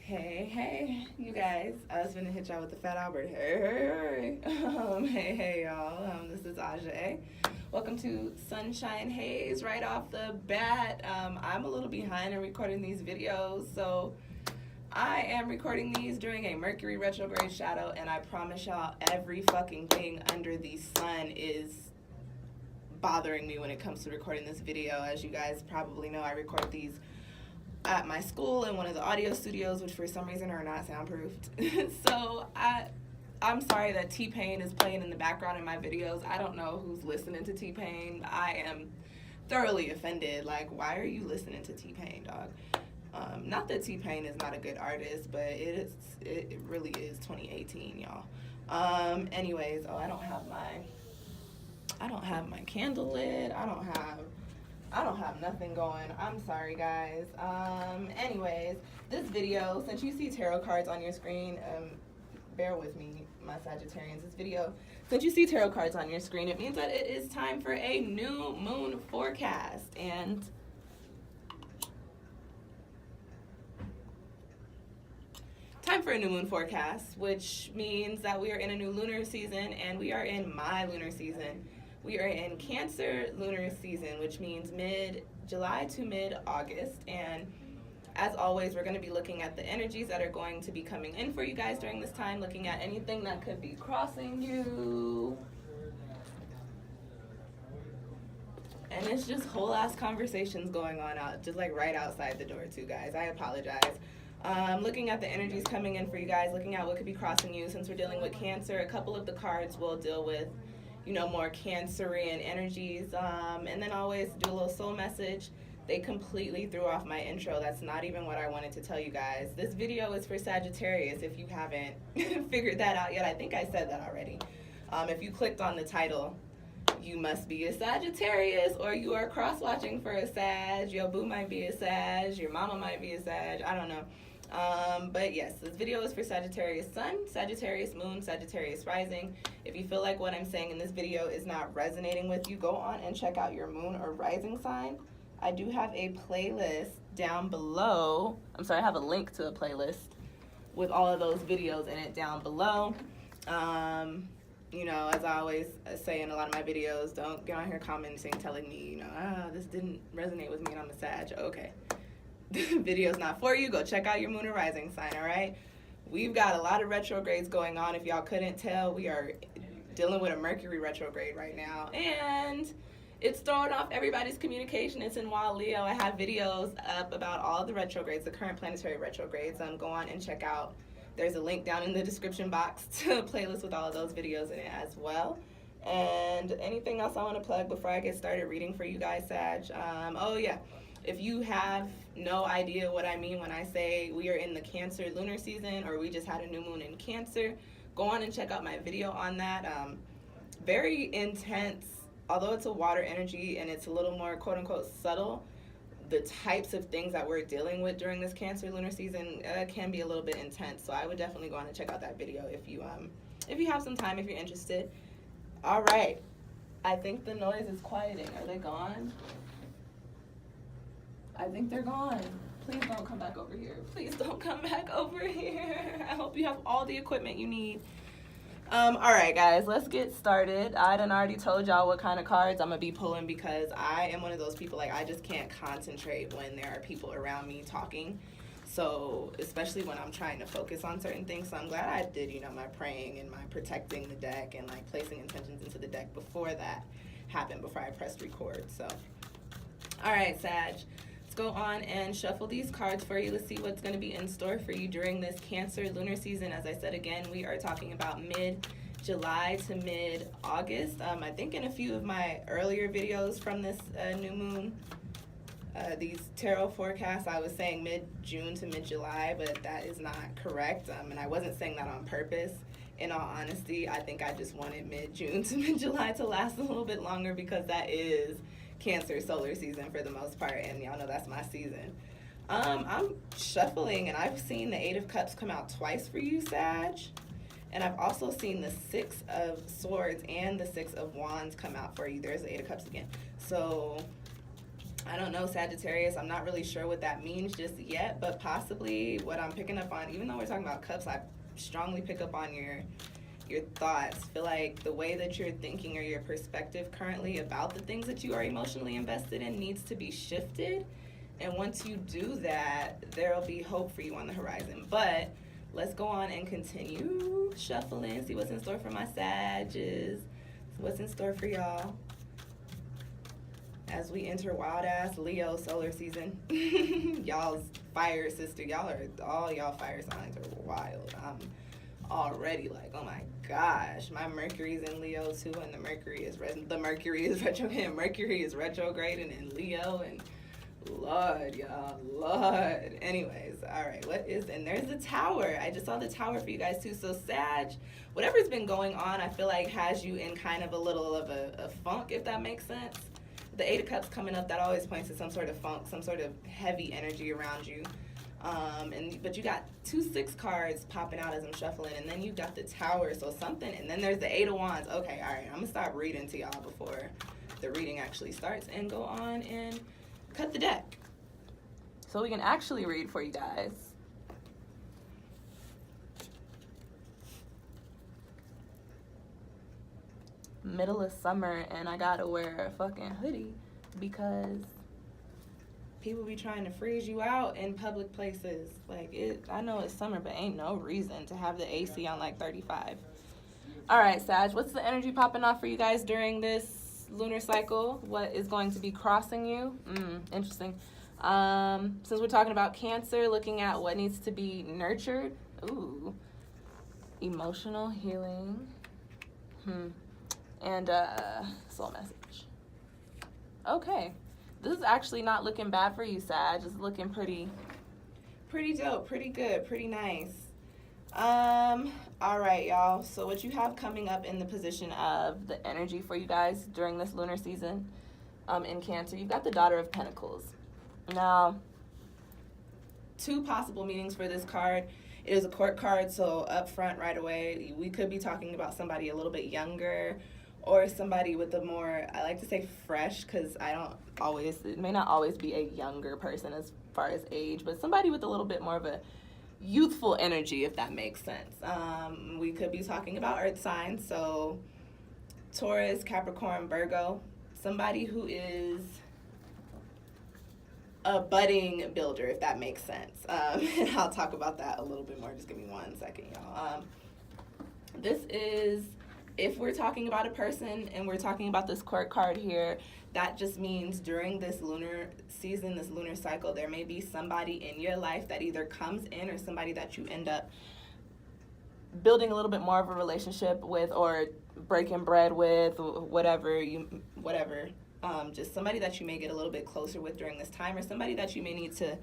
Hey, you guys. I was gonna hit y'all with the Fat Albert. Hey, y'all. This is Ajay. Welcome to Sunshine Haze. Right off the bat, I'm a little behind in recording these videos, so I am recording these during a Mercury retrograde shadow, and I promise y'all, every fucking thing under the sun is bothering me when it comes to recording this video. As you guys probably know, I record these at my school in one of the audio studios, which for some reason are not soundproofed. So I'm sorry that T-Pain is playing in the background in my videos. I don't know who's listening to T-Pain. I am thoroughly offended. Like, why are you listening to T-Pain, dog? Not that T-Pain is not a good artist, but it really is 2018, y'all. Anyways, I don't have my candle lit. I don't have nothing going. I'm sorry, guys. Anyways, this video, since you see tarot cards on your screen, bear with me, my Sagittarians. Since you see tarot cards on your screen, it means that it is time for a new moon forecast. And time for a new moon forecast, which means that we are in a new lunar season, and we are in my lunar season. We are in Cancer lunar season, which means mid-July to mid-August. And as always, we're going to be looking at the energies that are going to be coming in for you guys during this time, looking at anything that could be crossing you. And it's just whole ass conversations going on out, just like right outside the door too, guys. I apologize. Looking at the energies coming in for you guys, looking at what could be crossing you. Since we're dealing with Cancer, a couple of the cards will deal with, more Cancerian energies, and then always do a little soul message. They completely threw off my intro. That's not even what I wanted to tell you guys. This video is for Sagittarius, if you haven't figured that out yet. I think I said that already. If you clicked on the title, you must be a Sagittarius, or you are cross-watching for a Sag. Your boo might be a Sag, your mama might be a Sag, I don't know. But yes, this video is for Sagittarius Sun, Sagittarius Moon, Sagittarius Rising. If you feel like what I'm saying in this video is not resonating with you, go on and check out your Moon or Rising sign. I do have a playlist down below. I have a link to a playlist with all of those videos in it down below. As I always say in a lot of my videos, don't get on here commenting telling me, this didn't resonate with me and I'm a Sag. Okay. The video's not for you. Go check out your Moon or Rising sign, all right? We've got a lot of retrogrades going on. If y'all couldn't tell, we are dealing with a Mercury retrograde right now, and it's throwing off everybody's communication. It's in Wild Leo. I have videos up about all the retrogrades, the current planetary retrogrades. Go on and check out. There's a link down in the description box to a playlist with all of those videos in it as well. And anything else I want to plug before I get started reading for you guys, Sag? If you have no idea what I mean when I say we are in the Cancer lunar season, or we just had a new moon in Cancer, go on and check out my video on that. Very intense, although it's a water energy and it's a little more quote-unquote subtle, the types of things that we're dealing with during this Cancer lunar season can be a little bit intense. So I would definitely go on and check out that video if you have some time, if you're interested. All right. I think the noise is quieting. Are they gone? I think they're gone. Please don't come back over here. Please don't come back over here. I hope you have all the equipment you need. All right, guys, let's get started. I done already told y'all what kind of cards I'm going to be pulling, because I am one of those people, I just can't concentrate when there are people around me talking. So, especially when I'm trying to focus on certain things. So I'm glad I did, my praying and my protecting the deck and, placing intentions into the deck before that happened, before I pressed record. So, all right, Sag. Go on and shuffle these cards for you. Let's see what's going to be in store for you during this Cancer lunar season. As I said again, we are talking about mid-July to mid-August. I think in a few of my earlier videos from this new moon, these tarot forecasts, I was saying mid-June to mid-July, but that is not correct. And I wasn't saying that on purpose. In all honesty, I think I just wanted mid-June to mid-July to last a little bit longer, because that is Cancer solar season for the most part, and y'all know that's my season. I'm shuffling, and I've seen the 8 of Cups come out twice for you, Sag, and I've also seen the 6 of Swords and the 6 of Wands come out for you. There's the 8 of Cups again. So I don't know, Sagittarius. I'm not really sure what that means just yet, but possibly what I'm picking up on, even though we're talking about cups, I strongly pick up on your thoughts. Feel like the way that you're thinking or your perspective currently about the things that you are emotionally invested in needs to be shifted. And once you do that, there'll be hope for you on the horizon. But let's go on and continue shuffling, see what's in store for my Sages, what's in store for y'all as we enter wild ass Leo solar season. Y'all's fire sister, all y'all fire signs are wild. I'm already like, oh my gosh, my Mercury's in Leo too, and the Mercury is retrograde. Mercury is retrograding in Leo, and Lord, y'all, Lord. Anyways, all right, and there's the Tower. I just saw the Tower for you guys too. So Sag, whatever's been going on, I feel like has you in kind of a little of a funk, if that makes sense. The Eight of Cups coming up, that always points to some sort of funk, some sort of heavy energy around you. But you got 2 6 cards popping out as I'm shuffling, and then you got the Tower, so something, and then there's the Eight of Wands. Okay, all right, I'm gonna stop reading to y'all before the reading actually starts and go on and cut the deck so we can actually read for you guys. Middle of summer, and I gotta wear a fucking hoodie because people be trying to freeze you out in public places. Like, I know it's summer, but ain't no reason to have the AC on like 35. All right, Sag, what's the energy popping off for you guys during this lunar cycle? What is going to be crossing you? Interesting. Since we're talking about Cancer, looking at what needs to be nurtured. Ooh, emotional healing. And soul message. Okay, this is actually not looking bad for you, Sag. It's looking pretty dope, pretty good, pretty nice. All right, y'all. So what you have coming up in the position of the energy for you guys during this lunar season, in Cancer, you've got the Daughter of Pentacles. Now, 2 possible meanings for this card. It is a court card, so up front right away, we could be talking about somebody a little bit younger, or somebody with a more, I like to say fresh, because it may not always be a younger person as far as age, but somebody with a little bit more of a youthful energy, if that makes sense. We could be talking about earth signs, so Taurus, Capricorn, Virgo, somebody who is a budding builder, if that makes sense. And I'll talk about that a little bit more. Just give me 1 second, y'all. This is, if we're talking about a person and we're talking about this court card here, that just means during this lunar season, this lunar cycle, there may be somebody in your life that either comes in or somebody that you end up building a little bit more of a relationship with or breaking bread with, whatever. Just somebody that you may get a little bit closer with during this time, or somebody that you may need to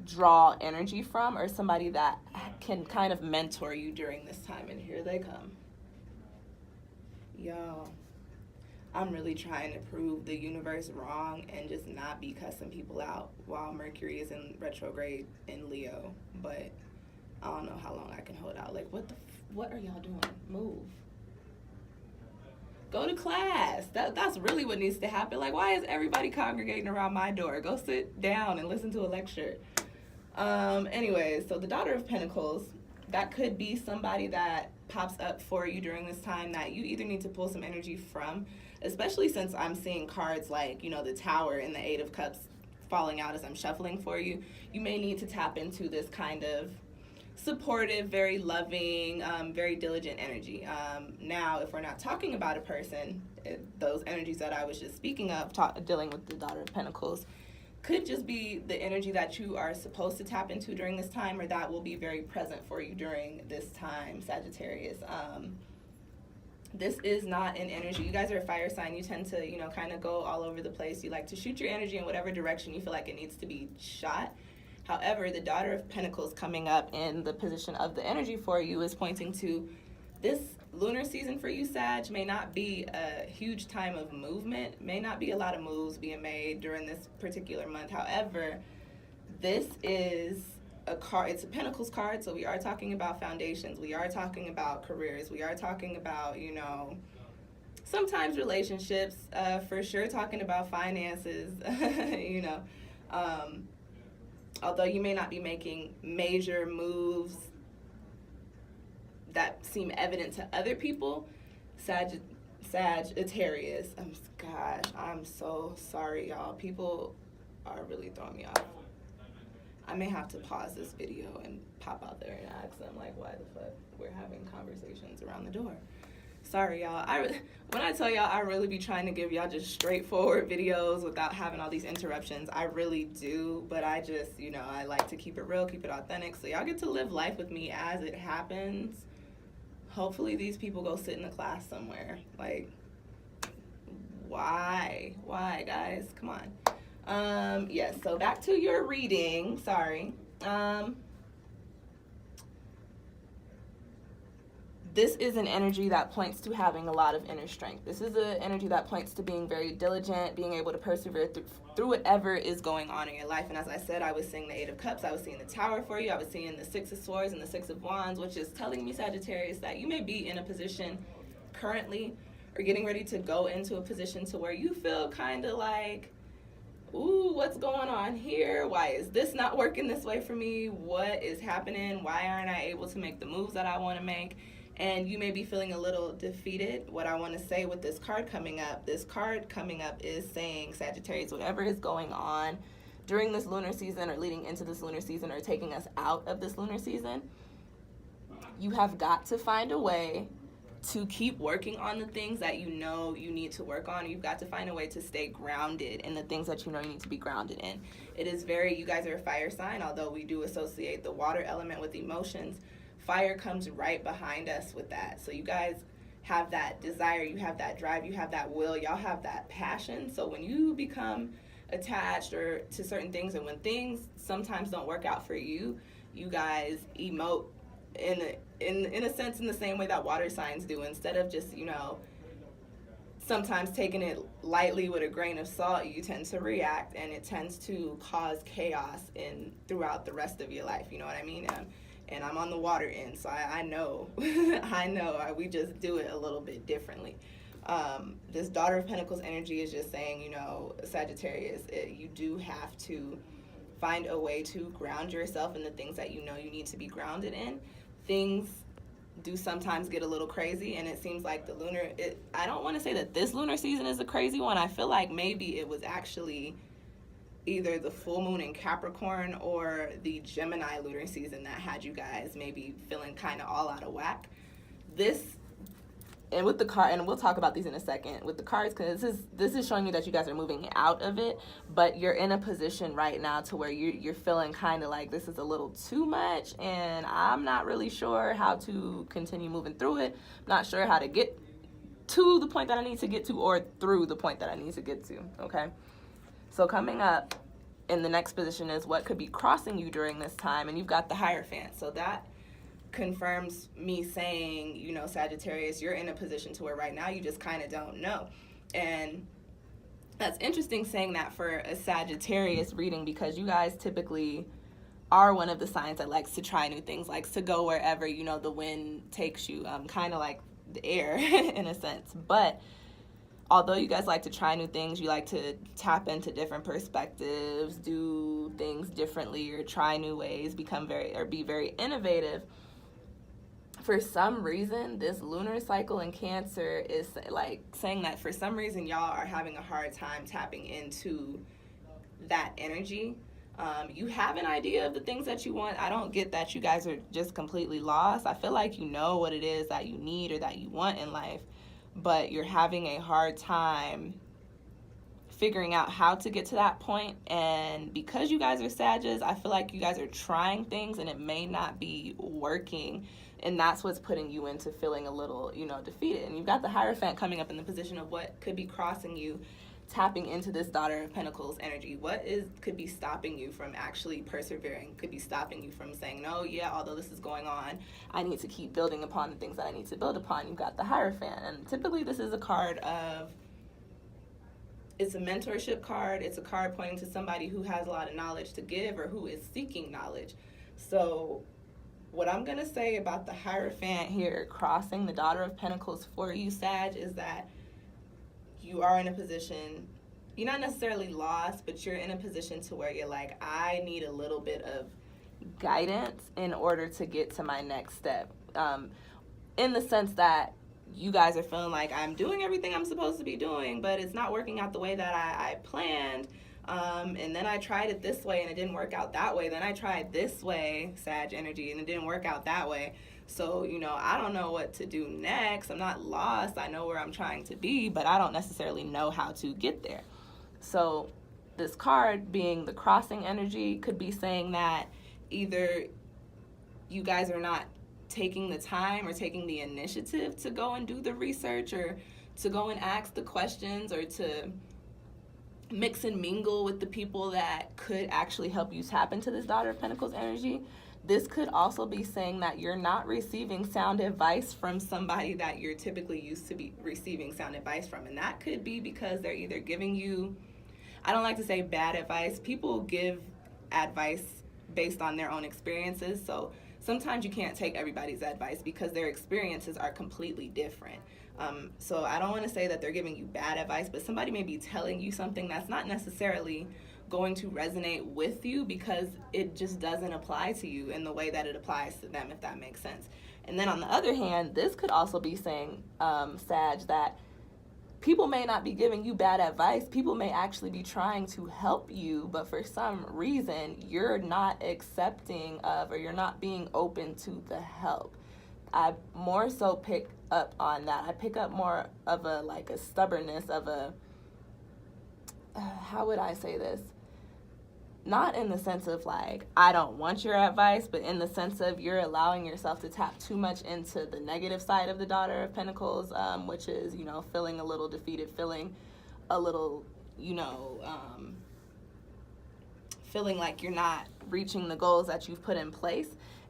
draw energy from, or somebody that can kind of mentor you during this time. And here they come. Y'all, I'm really trying to prove the universe wrong and just not be cussing people out while Mercury is in retrograde in Leo. But I don't know how long I can hold out. Like, what are y'all doing? Move. Go to class. That's really what needs to happen. Like, why is everybody congregating around my door? Go sit down and listen to a lecture. Anyways, so the Daughter of Pentacles, that could be somebody that pops up for you during this time that you either need to pull some energy from, especially since I'm seeing cards like, the Tower and the Eight of Cups falling out as I'm shuffling for you. You may need to tap into this kind of supportive, very loving, very diligent energy. Now, if we're not talking about a person, those energies that I was just speaking of, dealing with the Daughter of Pentacles, could just be the energy that you are supposed to tap into during this time, or that will be very present for you during this time, Sagittarius. This is not an energy. You guys are a fire sign. You tend to, kind of go all over the place. You like to shoot your energy in whatever direction you feel like it needs to be shot. However, the Daughter of Pentacles coming up in the position of the energy for you is pointing to this lunar season for you, Sag, may not be a huge time of movement, may not be a lot of moves being made during this particular month. However, this is a card, it's a Pentacles card, so we are talking about foundations, we are talking about careers, we are talking about, sometimes relationships, for sure talking about finances, you know. Although you may not be making major moves that seem evident to other people, Sagittarius, gosh, I'm so sorry, y'all. People are really throwing me off. I may have to pause this video and pop out there and ask them, like, why the fuck we're having conversations around the door. Sorry, y'all. When I tell y'all, I really be trying to give y'all just straightforward videos without having all these interruptions. I really do, but I just, you know, I like to keep it real, keep it authentic, so y'all get to live life with me as it happens. Hopefully these people go sit in a class somewhere. Like, why, guys? Come on. Yes, so back to your reading. Sorry. This is an energy that points to having a lot of inner strength. This is an energy that points to being very diligent, being able to persevere through whatever is going on in your life. And as I said, I was seeing the Eight of Cups, I was seeing the Tower for you, I was seeing the Six of Swords and the Six of Wands, which is telling me, Sagittarius, that you may be in a position currently or getting ready to go into a position to where you feel kind of like, ooh, what's going on here? Why is this not working this way for me? What is happening? Why aren't I able to make the moves that I want to make? And you may be feeling a little defeated. What I want to say with this card coming up is saying, Sagittarius, whatever is going on during this lunar season or leading into this lunar season or taking us out of this lunar season, you have got to find a way to keep working on the things that you know you need to work on. You've got to find a way to stay grounded in the things that you know you need to be grounded in. It is you guys are a fire sign, although we do associate the water element with emotions. Fire comes right behind us with that. So you guys have that desire, you have that drive, you have that will, y'all have that passion. So when you become attached or to certain things, and when things sometimes don't work out for you, you guys emote in a sense in the same way that water signs do. Instead of just, you know, sometimes taking it lightly with a grain of salt, you tend to react, and it tends to cause chaos throughout the rest of your life. You know what I mean? And I'm on the water end, so I know, we just do it a little bit differently. This Daughter of Pentacles energy is just saying, you know, Sagittarius, you do have to find a way to ground yourself in the things that you know you need to be grounded in. Things do sometimes get a little crazy, and it seems like the lunar, I don't want to say that this lunar season is a crazy one. I feel like maybe it was actually either the full moon in Capricorn or the Gemini lunar season that had you guys maybe feeling kind of all out of whack. And with the card, and we'll talk about these in a second with the cards, because this is showing you that you guys are moving out of it, but you're in a position right now to where you're feeling kind of like this is a little too much, and I'm not really sure how to continue moving through it. I'm not sure how to get to the point that I need to get to or through the point that I need to get to, okay? So coming up in the next position is what could be crossing you during this time, and you've got the Hierophant. So that confirms me saying, you know, Sagittarius, you're in a position to where right now you just kind of don't know. And that's interesting saying that for a Sagittarius reading, because you guys typically are one of the signs that likes to try new things, likes to go wherever, you know, the wind takes you, kind of like the air in a sense. But although you guys like to try new things, you like to tap into different perspectives, do things differently, or try new ways, be very innovative. For some reason, this lunar cycle in Cancer is like saying that for some reason y'all are having a hard time tapping into that energy. You have an idea of the things that you want. I don't get that you guys are just completely lost. I feel like you know what it is that you need or that you want in life, but you're having a hard time figuring out how to get to that point. And because you guys are Sagittarius, I feel like you guys are trying things and it may not be working, and that's what's putting you into feeling a little, you know, defeated. And you've got the Hierophant coming up in the position of what could be crossing you, tapping into this Daughter of Pentacles energy. What could be stopping you from actually persevering, could be stopping you from saying, no, yeah, although this is going on, I need to keep building upon the things that I need to build upon. You've got the Hierophant, and typically this is a card of, it's a mentorship card. It's a card pointing to somebody who has a lot of knowledge to give or who is seeking knowledge. So what I'm going to say about the Hierophant here crossing the Daughter of Pentacles for you, Sag, is that you are in a position, you're not necessarily lost, but you're in a position to where you're like, I need a little bit of guidance in order to get to my next step. In the sense that you guys are feeling like I'm doing everything I'm supposed to be doing, but it's not working out the way that I planned. And then I tried it this way and it didn't work out that way. Then I tried this way, Sag energy, and it didn't work out that way. So, I don't know what to do next. I'm not lost. I know where I'm trying to be, but I don't necessarily know how to get there. So this card, being the crossing energy, could be saying that either you guys are not taking the time or taking the initiative to go and do the research, or to go and ask the questions, or to mix and mingle with the people that could actually help you tap into this Daughter of Pentacles energy. This could also be saying that you're not receiving sound advice from somebody that you're typically used to be receiving sound advice from. And that could be because they're either giving you, I don't like to say bad advice. People give advice based on their own experiences. So sometimes you can't take everybody's advice because their experiences are completely different. So I don't want to say that they're giving you bad advice, but somebody may be telling you something that's not necessarily going to resonate with you because it just doesn't apply to you in the way that it applies to them, if that makes sense. And then on the other hand, this could also be saying, Sag, that people may not be giving you bad advice. People may actually be trying to help you, but for some reason, you're not accepting of, or you're not being open to the help. I more so pick up on that. I pick up more of a stubbornness of a, how would I say this? Not in the sense of I don't want your advice, but in the sense of you're allowing yourself to tap too much into the negative side of the Daughter of Pentacles, which is, feeling a little defeated, feeling a little, feeling like you're not reaching the goals that you've put in place.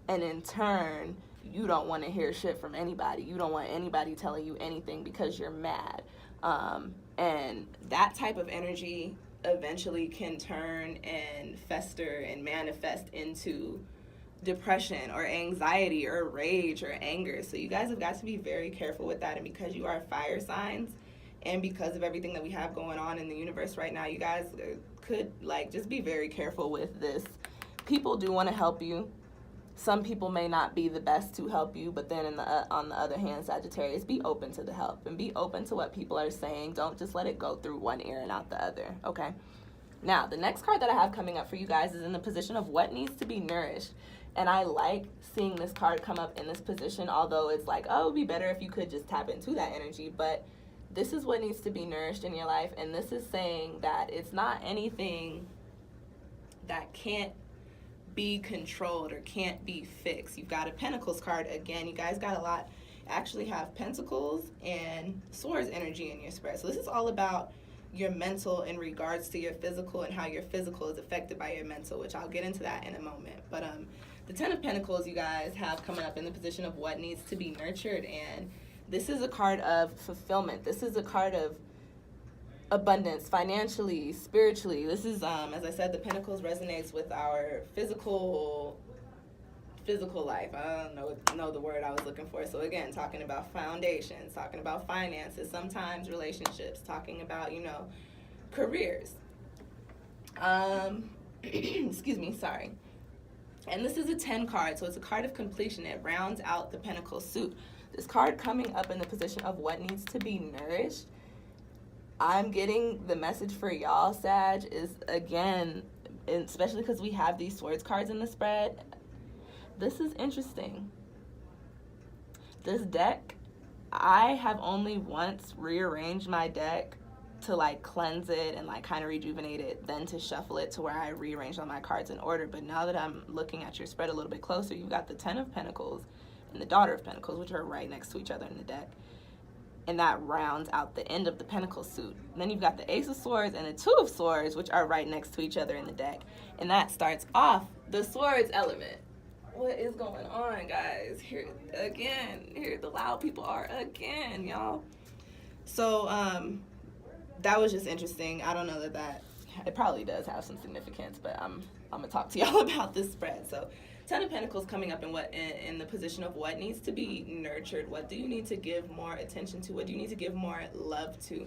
And in turn, you don't want to hear shit from anybody. You don't want anybody telling you anything because you're mad. And that type of energy eventually can turn and fester and manifest into depression or anxiety or rage or anger. So you guys have got to be very careful with that. And because you are fire signs, and because of everything that we have going on in the universe right now, you guys could just be very careful with this. People do want to help you. Some people may not be the best to help you, but then on the other hand, Sagittarius, be open to the help and be open to what people are saying. Don't just let it go through one ear and out the other, okay? Now, the next card that I have coming up for you guys is in the position of what needs to be nourished. And I like seeing this card come up in this position, although it's oh, it would be better if you could just tap into that energy. But this is what needs to be nourished in your life, and this is saying that it's not anything that can't be controlled or can't be fixed. You've got a Pentacles card again. You guys got a lot. Actually have Pentacles and Swords energy in your spread. So this is all about your mental in regards to your physical and how your physical is affected by your mental, which I'll get into that in a moment. But the Ten of Pentacles you guys have coming up in the position of what needs to be nurtured, and this is a card of fulfillment. This is a card of abundance, financially, spiritually. This is, as I said, the Pentacles resonates with our physical life. I don't know the word I was looking for. So again, talking about foundations, talking about finances, sometimes relationships, talking about, careers. Excuse me, sorry. And this is a 10 card, so it's a card of completion. It rounds out the Pentacle suit. This card coming up in the position of what needs to be nourished. I'm getting the message for y'all, Sag, is again, especially because we have these Swords cards in the spread. This is interesting. This deck, I have only once rearranged my deck to cleanse it and kind of rejuvenate it, then to shuffle it to where I rearrange all my cards in order. But now that I'm looking at your spread a little bit closer, you've got the Ten of Pentacles and the Daughter of Pentacles, which are right next to each other in the deck. And that rounds out the end of the Pentacle suit. And then you've got the Ace of Swords and the Two of Swords, which are right next to each other in the deck. And that starts off the Swords element. What is going on, guys? Here the loud people are again, y'all. So, that was just interesting. I don't know that it probably does have some significance, but I'm gonna talk to y'all about this spread. So, Ten of Pentacles coming up in the position of what needs to be nurtured. What do you need to give more attention to? What do you need to give more love to?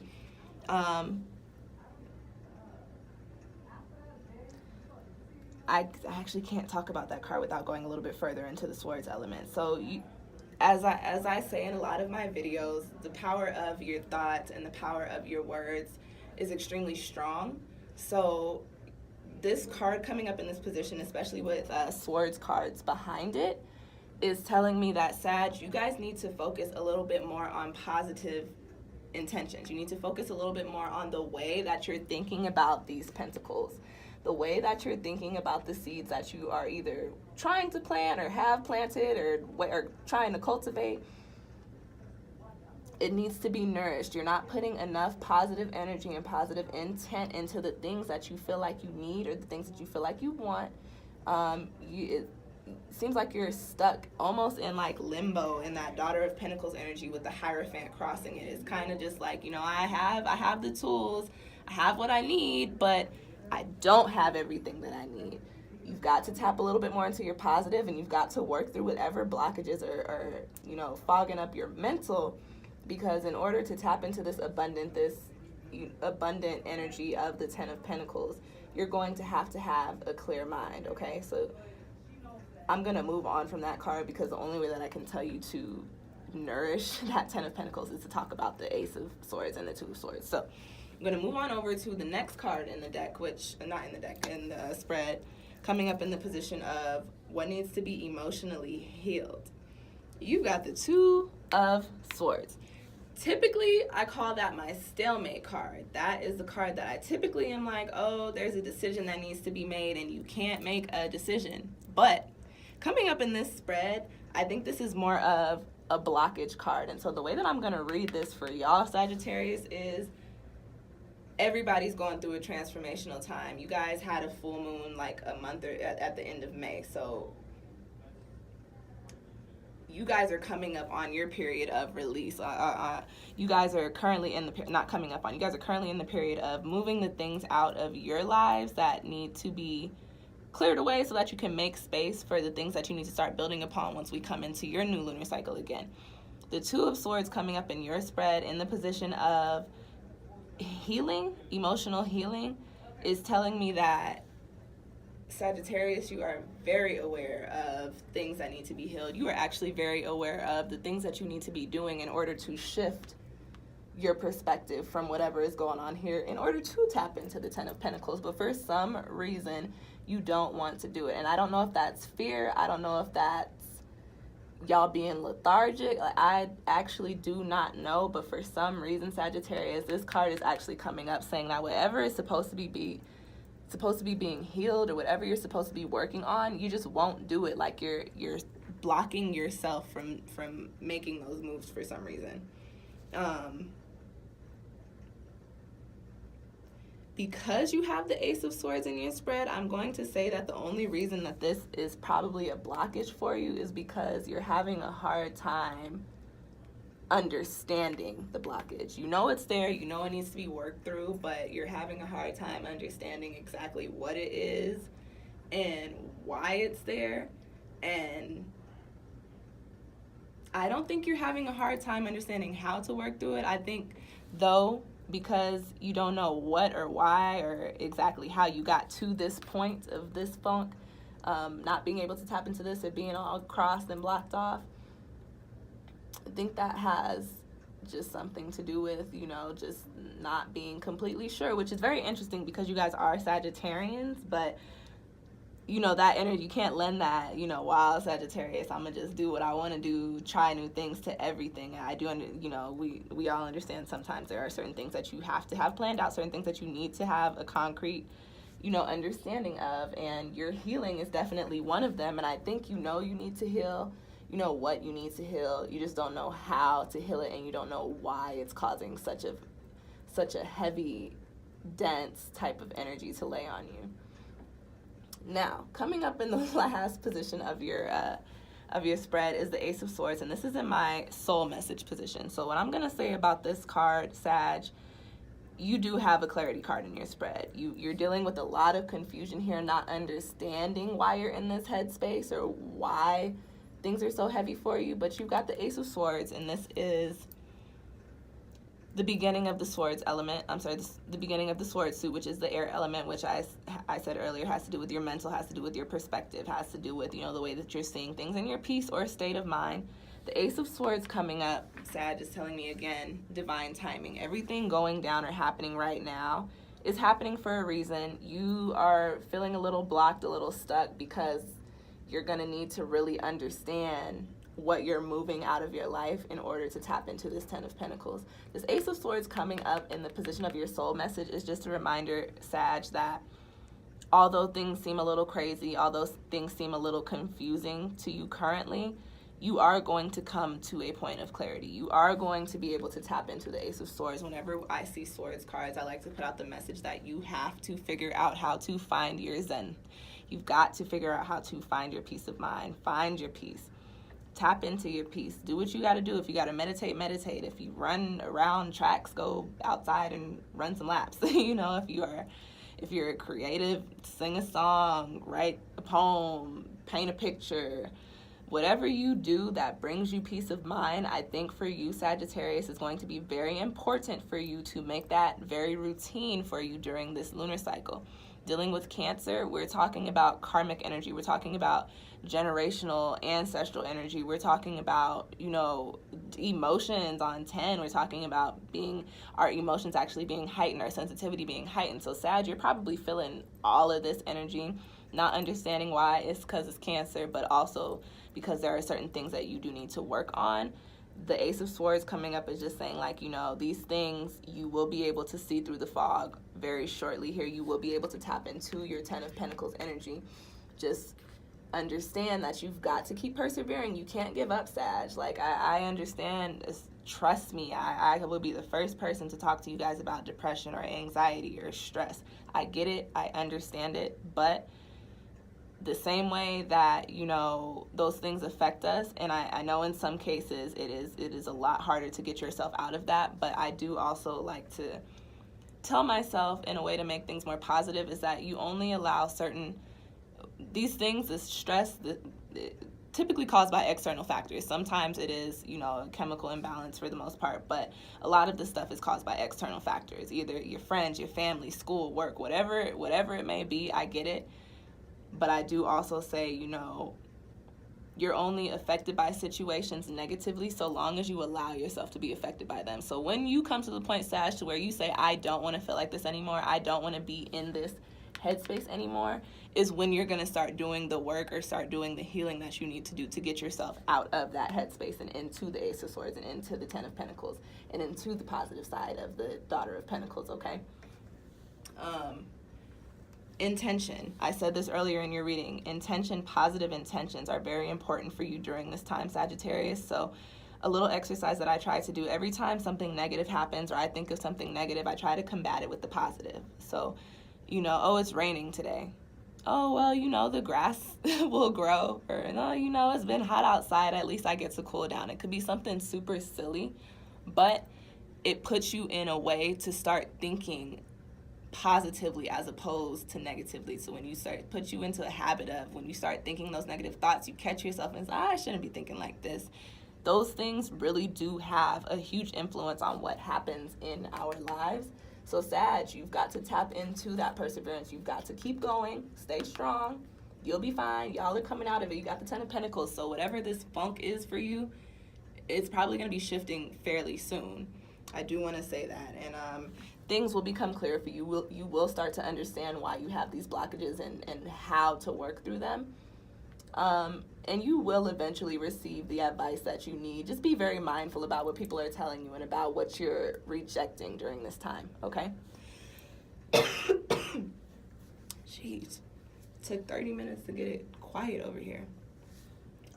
I actually can't talk about that card without going a little bit further into the swords element. So as I say in a lot of my videos, the power of your thoughts and the power of your words is extremely strong. So this card coming up in this position, especially with swords cards behind it, is telling me that, Sag, you guys need to focus a little bit more on positive intentions. You need to focus a little bit more on the way that you're thinking about these pentacles, the way that you're thinking about the seeds that you are either trying to plant or have planted or trying to cultivate. It needs to be nourished. You're not putting enough positive energy and positive intent into the things that you feel like you need or the things that you feel like you want. It seems like you're stuck almost in like limbo in that Daughter of Pentacles energy with the Hierophant crossing it. It's kind of just like, I have the tools, I have what I need, but I don't have everything that I need. You've got to tap a little bit more into your positive, and you've got to work through whatever blockages are fogging up your mental, because in order to tap into this abundant energy of the Ten of Pentacles, you're going to have a clear mind, okay? So I'm going to move on from that card, because the only way that I can tell you to nourish that Ten of Pentacles is to talk about the Ace of Swords and the Two of Swords. So I'm going to move on over to the next card in the deck, in the spread, coming up in the position of what needs to be emotionally healed. You've got the Two of Swords. Typically, I call that my stalemate card. That is the card that I typically am like, oh, there's a decision that needs to be made and you can't make a decision. But coming up in this spread, I think this is more of a blockage card. And so the way that I'm going to read this for y'all, Sagittarius, is everybody's going through a transformational time. You guys had a full moon like a month at the end of May. So you guys are coming up on your period of release. You guys are currently in the, not coming up on, you guys are currently in the period of moving the things out of your lives that need to be cleared away so that you can make space for the things that you need to start building upon once we come into your new lunar cycle again. The Two of Swords coming up in your spread in the position of healing, emotional healing, is telling me that, Sagittarius, you are very aware of things that need to be healed. You are actually very aware of the things that you need to be doing in order to shift your perspective from whatever is going on here in order to tap into the Ten of Pentacles. But for some reason, you don't want to do it. And I don't know if that's fear. I don't know if that's y'all being lethargic. I actually do not know. But for some reason, Sagittarius, this card is actually coming up saying that whatever is supposed to be being healed, or whatever you're supposed to be working on, you just won't do it. Like you're blocking yourself from making those moves for some reason. Because you have the Ace of Swords in your spread, I'm going to say that the only reason that this is probably a blockage for you is because you're having a hard time understanding the blockage. You know it's there, you know it needs to be worked through, but you're having a hard time understanding exactly what it is and why it's there. And I don't think you're having a hard time understanding how to work through it. I think, though, because you don't know what or why or exactly how you got to this point of this funk, not being able to tap into this, or being all crossed and blocked off, I think that has just something to do with, just not being completely sure, which is very interesting because you guys are Sagittarians, but, that energy, you can't lend that, wild Sagittarius, I'm going to just do what I want to do, try new things to everything. I do, we all understand sometimes there are certain things that you have to have planned out, certain things that you need to have a concrete, understanding of, and your healing is definitely one of them. And I think you need to heal. You know what you need to heal. You just don't know how to heal it, and you don't know why it's causing such a heavy, dense type of energy to lay on you. Now, coming up in the last position of your spread is the Ace of Swords, and this is in my soul message position. So what I'm going to say about this card, Sag, you do have a clarity card in your spread. You're dealing with a lot of confusion here, not understanding why you're in this headspace or why things are so heavy for you, but you've got the Ace of Swords, and this is the beginning of the swords element, the beginning of the sword suit, which is the air element, which I said earlier has to do with your mental, has to do with your perspective, has to do with, the way that you're seeing things and your peace or state of mind. The Ace of Swords coming up, Sag is telling me again, divine timing. Everything going down or happening right now is happening for a reason. You are feeling a little blocked, a little stuck, because you're going to need to really understand what you're moving out of your life in order to tap into this Ten of Pentacles. This Ace of Swords coming up in the position of your soul message is just a reminder, Sag, that although things seem a little crazy, although things seem a little confusing to you currently, you are going to come to a point of clarity. You are going to be able to tap into the Ace of Swords. Whenever I see swords cards, I like to put out the message that you have to figure out how to find your zen. You've got to figure out how to find your peace of mind, find your peace. Tap into your peace. Do what you got to do. If you got to meditate, meditate. If you run around tracks, go outside and run some laps. If you're creative, sing a song, write a poem, paint a picture. Whatever you do that brings you peace of mind, I think for you, Sagittarius, is going to be very important for you to make that very routine for you during this lunar cycle. Dealing with Cancer, we're talking about karmic energy. We're talking about generational, ancestral energy. We're talking about, emotions on 10. We're talking about our emotions actually being heightened, our sensitivity being heightened. So Sag, you're probably feeling all of this energy, not understanding why. It's because it's Cancer, but also because there are certain things that you do need to work on. The Ace of Swords coming up is just saying, these things you will be able to see through the fog very shortly here. You will be able to tap into your Ten of Pentacles energy. Just understand that you've got to keep persevering. You can't give up, Sag. I understand. Trust me, I will be the first person to talk to you guys about depression or anxiety or stress. I get it. I understand it. But the same way that, those things affect us, and I know in some cases it is a lot harder to get yourself out of that, but I do also like to tell myself in a way to make things more positive is that you only allow these things, this stress, typically caused by external factors. Sometimes it is, a chemical imbalance for the most part, but a lot of this stuff is caused by external factors, either your friends, your family, school, work, whatever it may be. I get it. But I do also say, you're only affected by situations negatively so long as you allow yourself to be affected by them. So when you come to the point, Sag, to where you say, I don't want to feel like this anymore, I don't want to be in this headspace anymore, is when you're going to start doing the work or start doing the healing that you need to do to get yourself out of that headspace and into the Ace of Swords and into the Ten of Pentacles and into the positive side of the Daughter of Pentacles, okay? Intention. I said this earlier in your reading. Intention, positive intentions are very important for you during this time, Sagittarius. So a little exercise that I try to do every time something negative happens or I think of something negative, I try to combat it with the positive. So, it's raining today. Oh, well, the grass will grow. Or, no, it's been hot outside. At least I get to cool down. It could be something super silly, but it puts you in a way to start thinking positively as opposed to negatively. So when you put you into a habit of, when you start thinking those negative thoughts, you catch yourself and say, I shouldn't be thinking like this. Those things really do have a huge influence on what happens in our lives. So Sag, you've got to tap into that perseverance. You've got to keep going, stay strong. You'll be fine. Y'all are coming out of it. You got the Ten of Pentacles. So whatever this funk is for you, it's probably going to be shifting fairly soon. I do want to say that. And things will become clear for you. You will start to understand why you have these blockages and how to work through them. And you will eventually receive the advice that you need. Just be very mindful about what people are telling you and about what you're rejecting during this time, okay? Jeez. Took 30 minutes to get it quiet over here.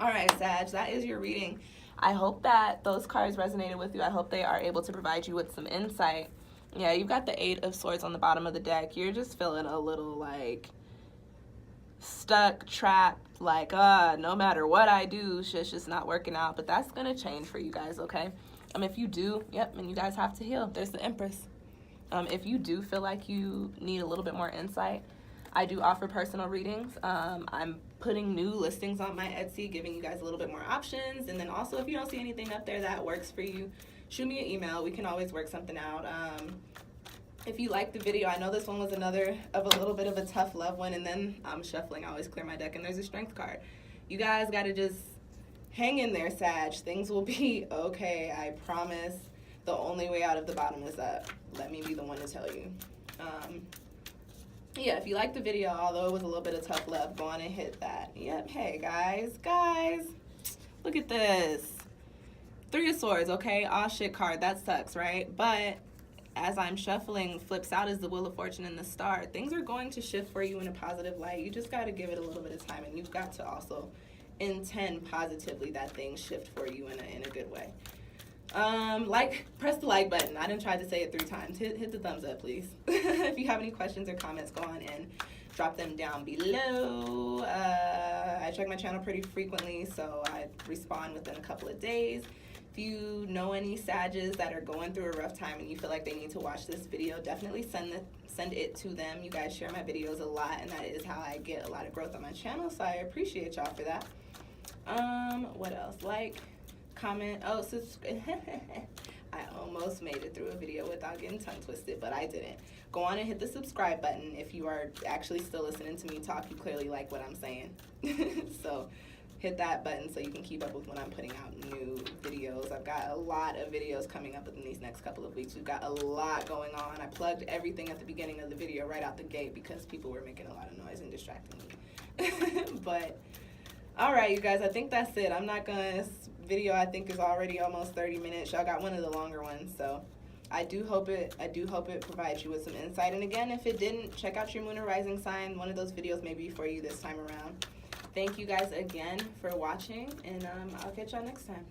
All right, Sag, that is your reading. I hope that those cards resonated with you. I hope they are able to provide you with some insight. Yeah, you've got the Eight of Swords on the bottom of the deck. You're just feeling a little, stuck, trapped, no matter what I do, shit's just not working out. But that's going to change for you guys, okay? If you do, and you guys have to heal. There's the Empress. If you do feel like you need a little bit more insight, I do offer personal readings. I'm putting new listings on my Etsy, giving you guys a little bit more options. And then also, if you don't see anything up there that works for you, shoot me an email. We can always work something out. If you like the video, I know this one was another of a little bit of a tough love one, and then I'm shuffling. I always clear my deck, and there's a strength card. You guys got to just hang in there, Sag. Things will be okay. I promise. The only way out of the bottom is up. Let me be the one to tell you. Yeah, if you like the video, although it was a little bit of tough love, go on and hit that. Yep. Hey, guys, look at this. 3 of Swords, okay? Aw, shit card. That sucks, right? But as I'm shuffling, flips out is the Wheel of Fortune and the Star. Things are going to shift for you in a positive light. You just got to give it a little bit of time, and you've got to also intend positively that things shift for you in a good way. Press the like button. I didn't try to say it 3 times. Hit the thumbs up, please. If you have any questions or comments, go on and drop them down below. I check my channel pretty frequently, so I respond within a couple of days. If you know any Sages that are going through a rough time and you feel like they need to watch this video, definitely send it to them. You guys share my videos a lot, and that is how I get a lot of growth on my channel, so I appreciate y'all for that. What else? Like, comment. Oh, subscribe. I almost made it through a video without getting tongue twisted, but I didn't. Go on and hit the subscribe button. If you are actually still listening to me talk, you clearly like what I'm saying. So hit that button so you can keep up with when I'm putting out new videos. I've got a lot of videos coming up within these next couple of weeks. We've got a lot going on. I plugged everything at the beginning of the video right out the gate because people were making a lot of noise and distracting me. But all right, you guys, I think that's it. I'm not gonna, this video I think is already almost 30 minutes. Y'all got one of the longer ones, so I do hope it provides you with some insight. And again, if it didn't, check out your moon or rising sign. One of those videos may be for you this time around. Thank you guys again for watching, and I'll catch y'all next time.